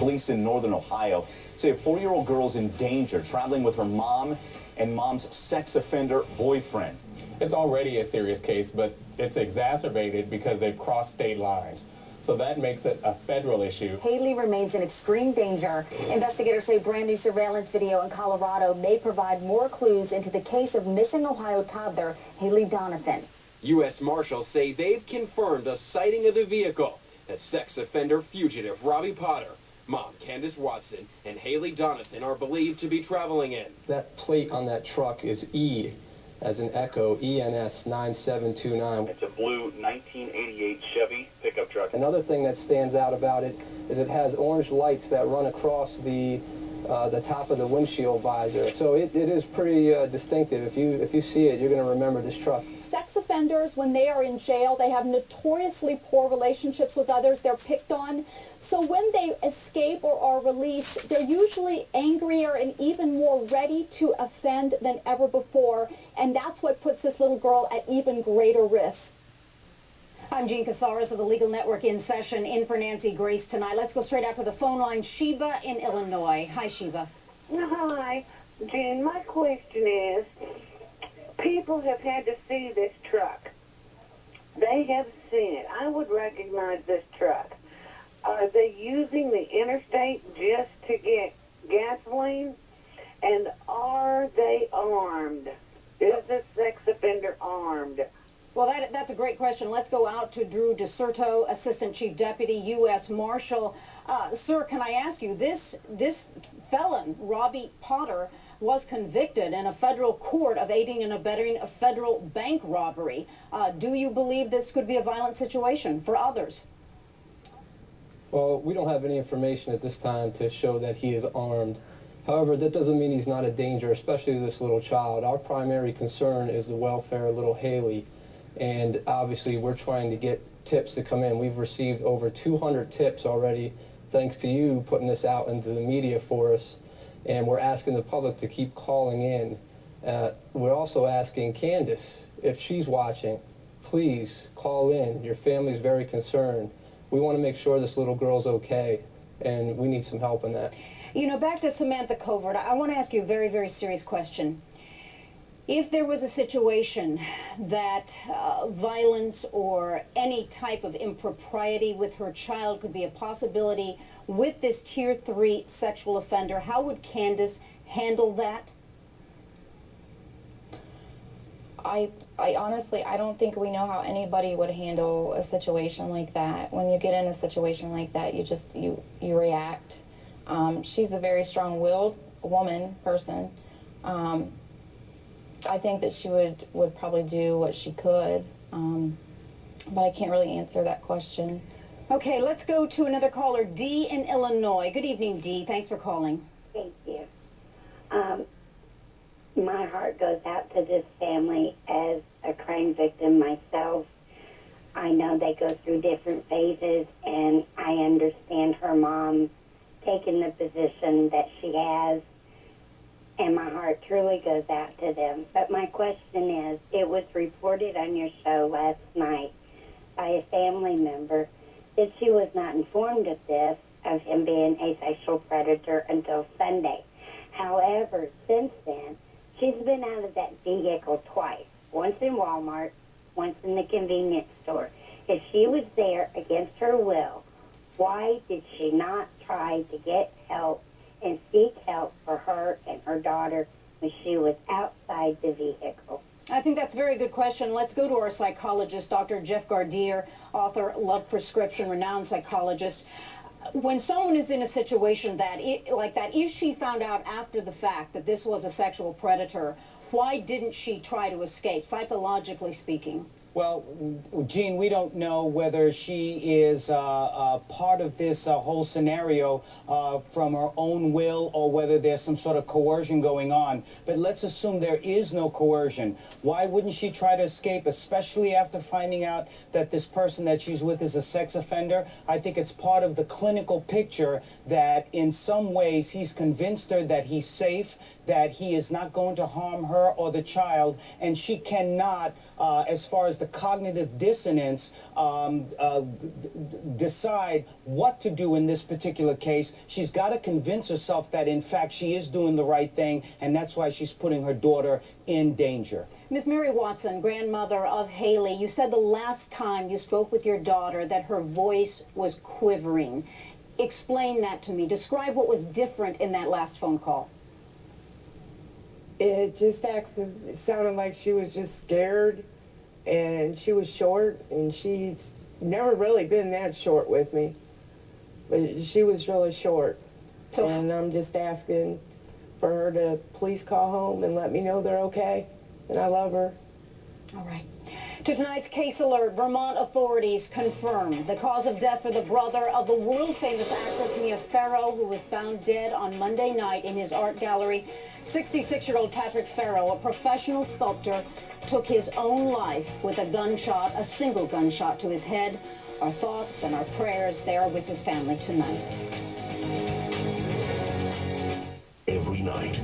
Police in northern Ohio say a 4-year-old girl's in danger traveling with her mom and mom's sex offender boyfriend. It's already a serious case, but it's exacerbated because they've crossed state lines. So that makes it a federal issue. Haylee remains in extreme danger. Investigators say brand new surveillance video in Colorado may provide more clues into the case of missing Ohio toddler Haylee Donathan. U.S. Marshals say they've confirmed a sighting of the vehicle that sex offender fugitive Robbie Potter, mom Candace Watson, and Haylee Donathan are believed to be traveling in. That plate on that truck is E, as in Echo, ENS 9729. It's a blue 1988 Chevy pickup truck. Another thing that stands out about it is it has orange lights that run across the top of the windshield visor. So it is pretty distinctive. If you see it, you're going to remember this truck. Sex offenders, when they are in jail, they have notoriously poor relationships with others. They're picked on. So when they escape or are released, they're usually angrier and even more ready to offend than ever before. And that's what puts this little girl at even greater risk. I'm Jean Casares of the Legal Network in session in for Nancy Grace tonight. Let's go straight out to the phone line. Sheba in Illinois. Hi, Sheba. Hi, Jean. My question is, people have had to see this truck. They have seen it. I would recognize this truck. Are they using the interstate just to get gasoline? And are they armed? Is this sex offender armed? Well, that's a great question. Let's go out to Drew DeSerto, Assistant Chief Deputy, U.S. Marshal. Sir, can I ask you, this felon, Robbie Potter, was convicted in a federal court of aiding and abetting a federal bank robbery. Do you believe this could be a violent situation for others? Well, we don't have any information at this time to show that he is armed. However, that doesn't mean he's not a danger, especially to this little child. Our primary concern is the welfare of little Haylee. And obviously, we're trying to get tips to come in. We've received over 200 tips already, thanks to you putting this out into the media for us. And we're asking the public to keep calling in. We're also asking Candace, if she's watching, please call in. Your family's very concerned. We want to make sure this little girl's okay, and we need some help in that. You know, back to Samantha Covert, I want to ask you a very, very serious question. If there was a situation that violence or any type of impropriety with her child could be a possibility with this Tier 3 sexual offender, how would Candace handle that? I honestly, I don't think we know how anybody would handle a situation like that. When you get in a situation like that, you react. She's a very strong-willed person. I think that she would probably do what she could, but I can't really answer that question. Okay, let's go to another caller, Dee in Illinois. Good evening, Dee. Thanks for calling. Thank you. My heart goes out to this family as a crime victim myself. I know they go through different phases, and I understand her mom taking the position that she has, and my heart truly goes out to them. But my question is, it was reported on your show last night by a family member that she was not informed of this, of him being a sexual predator, until Sunday. However, since then, she's been out of that vehicle twice, once in Walmart, once in the convenience store. If she was there against her will, why did she not try to get help and seek help for her and her daughter when she was outside the vehicle? I think that's a very good question. Let's go to our psychologist, Dr. Jeff Gardier, author, Love Prescription, renowned psychologist. When someone is in a situation like that, if she found out after the fact that this was a sexual predator, why didn't she try to escape, psychologically speaking? Well, Jean, we don't know whether she is part of this whole scenario from her own will or whether there's some sort of coercion going on. But let's assume there is no coercion. Why wouldn't she try to escape, especially after finding out that this person that she's with is a sex offender? I think it's part of the clinical picture that in some ways he's convinced her that he's safe, that he is not going to harm her or the child, and she cannot as far as the cognitive dissonance, decide what to do in this particular case. She's got to convince herself that, in fact, she is doing the right thing, and that's why she's putting her daughter in danger. Ms. Mary Watson, grandmother of Haylee, you said the last time you spoke with your daughter that her voice was quivering. Explain that to me. Describe what was different in that last phone call. It just it sounded like she was just scared, and she was short, and she's never really been that short with me, but she was really short. So, and I'm just asking for her to please call home and let me know they're okay, and I love her. All right. To tonight's case alert, Vermont authorities confirm the cause of death for the brother of the world-famous actress Mia Farrow, who was found dead on Monday night in his art gallery. 66-year-old Patrick Farrow, a professional sculptor, took his own life with a single gunshot to his head. Our thoughts and our prayers there with his family tonight. Every night.